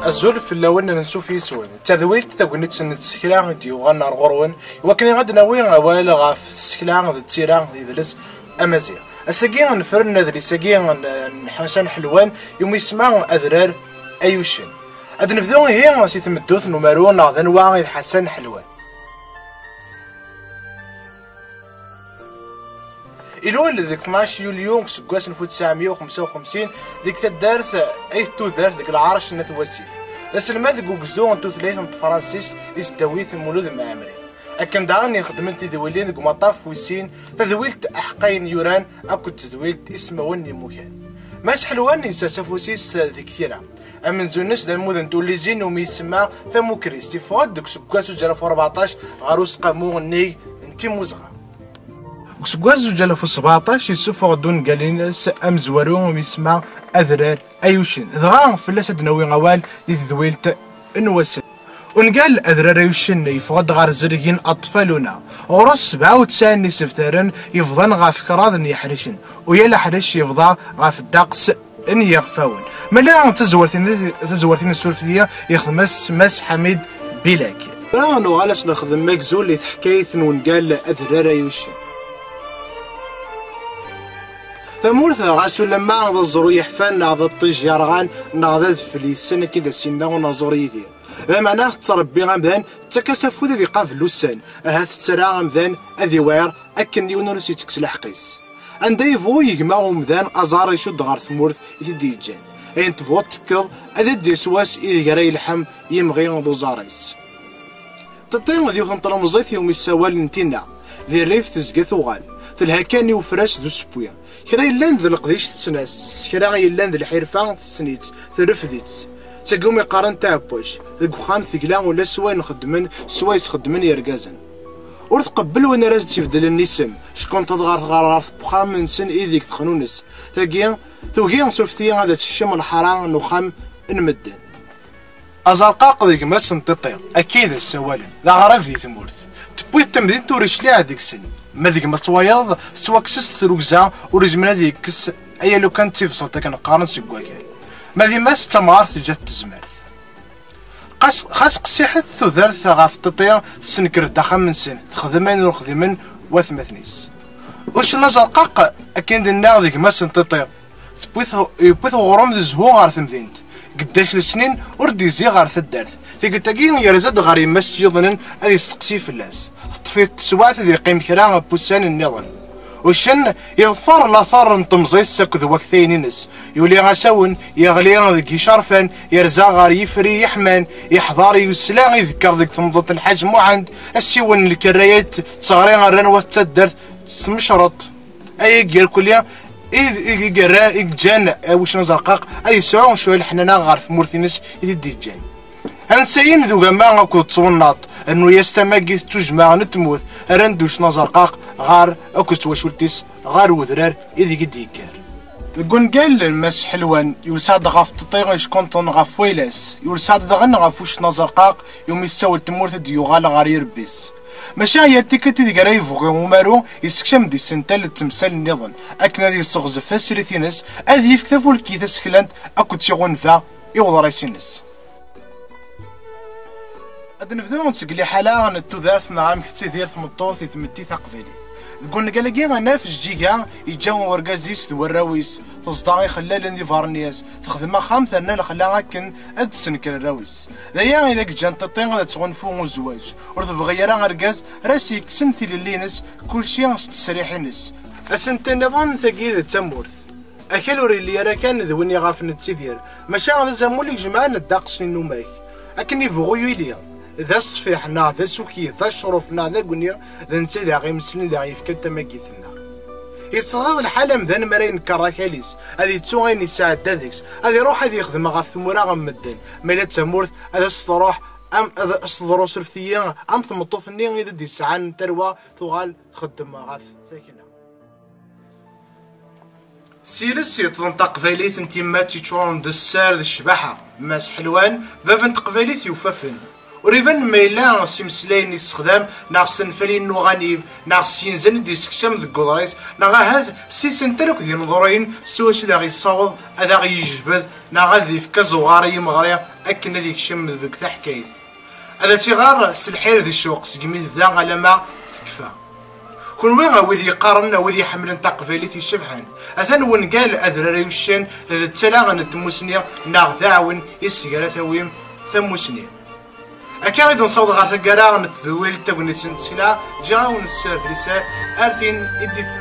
الزولف اللون نشوف يسون تذويت تاكونيت نتسكلا ديوغان غرون وكان غاد ناوي اوال غاف السكلا تيرا يدلس امازيغ اساكي نفرن ذري ساكي حسن حلوان يوم يسمع اذرار ايوشن اد نفذو هي سي تمدوث نمرو ناضن واغي حسن حلوان إلول ذيك 12 يوليو سكواس 1955 ديك تدارث أي تودارث ديك العرش نث وسيف لسلما ذيك وكزو انتو ثلاثة فرانسيس يستويث المولود المعمري أكن داغني خدمت تذويلين ذيك مطاف ويسين تذويلت أحقين يوران أكو تذويلت اسموني مكان ماش حلوان يساسف وسيس ذيك كثيرة أمن زونس ذا المدن تولي زين وميسمى ثمو كريستي فوق ديك سكواس 2014 غاروس قامو ني انتي موزغا وسكواز 2017 يسوفو دون قالينس امزورو ويسمع اذرار ايوشن دغا فلاس دناوي غوال يذويلت انوسن ونقال اذرار ايوشن يفقد غار زريين اطفالنا ورس 97 سفترن يفضن غاف كراض يحرشن ويلا حرش يفضى غاف الدقس ان يغفاون ملا تزورتين السلفيه يخمس ماس حميد بلاك رانو غالاش نخدم ماكزول اللي تحكايث ونقال اذرار ايوشن ثمورث غاسو لما ناض الزرو يحفان ناض الطيج يرغان ناض فليسن كذا سينا ونازور يدير هذا معناه تربي غامذان تكاسفو ذي قافلو السن هات ترى غامذان اذي وير اكن يونس يتكس الحقيس عند يفو يجمع غمذان ازار يشد غار ثمورث يديجان اين تفوت تكض اذا دي سواس اذا قرا يلحم يمغي ذو زاريس تطيم ذي وثنطلم زيت يوم السوال نتينا ذي الريف تزقى ثوغال تلهكاني وفراش ذو سبويا كرا يلان ذو القديش تسناس كرا يلان ذو الحرفان تسنيت ترفديت تقوم يقارن تاع بوش ذوك خام ثقلا ولا سواي نخدمن سواي يخدمن يرقازن ور تقبل وانا راز تبدل النسم شكون تضغط غار بخام من سن ايديك تخنونس ثوكي نسولفتي هذا الشم الحرام نخام نمدن ازرقاق ذيك ما سنتطير اكيد السوالم ذا غرف ذي ثمورت تبوي التمدين توريش ليها هذيك السن ما ذيك ما توايض سواكسس ثروكزا ورزمنا ذيك كس اي لو كانت تفصل تكن قارن سكواكال ما ذي ما استمرت جات تزمرت خاص قسيحت ثوثرت غاف تطير تسنكر داخل من سن تخدمين وخدمين وثمثنيس وش نزل قاق اكيد النار ذيك ما سنتطير يبوث غروم ذي زهو غار ثمثينت قداش السنين وردي زي غار ثدارت تيك تاكين يرزد غار يمس يظنن هذي السقسي فلاس طفيت سوات ذي قيم كرا بوسان النظام وشن يظفر لاثار نطمزي ساكذ وكثينينس يولي غاسون يغلي ذيك شرفان يرزا غار يفري يحمان يحضر يسلا يذكر ذيك تمضت الحاج مو عند السيون الكرايات تصغري غران وتدرت تمشرط اي قال كليا اي قرا جان واش نزرقاق اي ساعه شويه الحنانه غار ثمورتينس يدي جان انسين ذو جماعة كنت تصوناط انو يستماقي تجمع نتموت رندوش نزرقاق غار اكو تواشولتيس غار وذرار اذي قد يكار قن قال المس حلوان يولساد غاف تطيغ شكونطن غاف ويلاس يولساد دغن غاف وش نزرقاق يوم يساول تمورت ديو غال غار يربيس ماشا هي التيكت دي قرايف ومارو يسكشم دي السنتال تمثال النظام اكنا دي الصغزف تسريتينس اذي يفتفو الكي تسكلانت اكو تشغون فا يوضر يسينس هاد نبداو نسقلي حالة نتوذارث نعم كتسي ديال ثمطوط يتمتي تقبيلي تقول قالكي انا في جيكا يجا ورقازيس ذوراويس تصداغي خلال ندي فارنياس تخدم خامث انا اللي خلاها كن اد سنكر الراويس دايا الا جان تطين تغنفو الزواج ور تبغي راه رقاز راسي كسنتي للينس كلشي تسريحينس اسنت نظام ثقيل تمورث اكل وري اللي راه كان ذوني غاف نتسيدير ماشي غا زاموليك جمعنا الداقس نوماك اكني فغو يليا ذا الصفيحنا ذا سوكي ذا الشروفنا ذا قنيا ذا نتا ذا غيمسلين ذا يفكا تماكيثنا يصغر الحلم ذا نمرين كراكاليس هذي تسوغين يساعد داديكس هذي روح هذي يخدم غاف ثمورا غمدن ميلا تمورث هذا الصروح ام هذا الصدرو سلفتيا ام ثمطوثني اذا دي ساعان تروى ثغال تخدم غاف ساكنه سيلس يطلن تقباليث انتي ماتي تشون دسار الشباحه ماس حلوان بابن تقباليث يوففن وريفان ما إلا سيمسلاين يستخدم ناغ سنفلين نوغانيف ناغ سينزن دي سكسام ذك قدريس ناغ هاد سيسنتلوك دي نظرين سواش دا غيصاوض أدا غيجبد ناغ هاد يفكا زغاري مغريا أكن هاد يكشم ذك تحكايت هذا تيغار سلحير ذي الشوق سقميت بدا على ما تكفى كون وين وذي يقارن وذي يحملن تقفيلي تيشبحان أثن وين قال أذراري وشان هذا التلاغن التموسنيا ناغ ذاون يسقر ثويم ثموسنيا أكان إذا نصوض غار ثقراغ نتذويل تاقوني سنتسلا جاون السادرسة أرثين إدي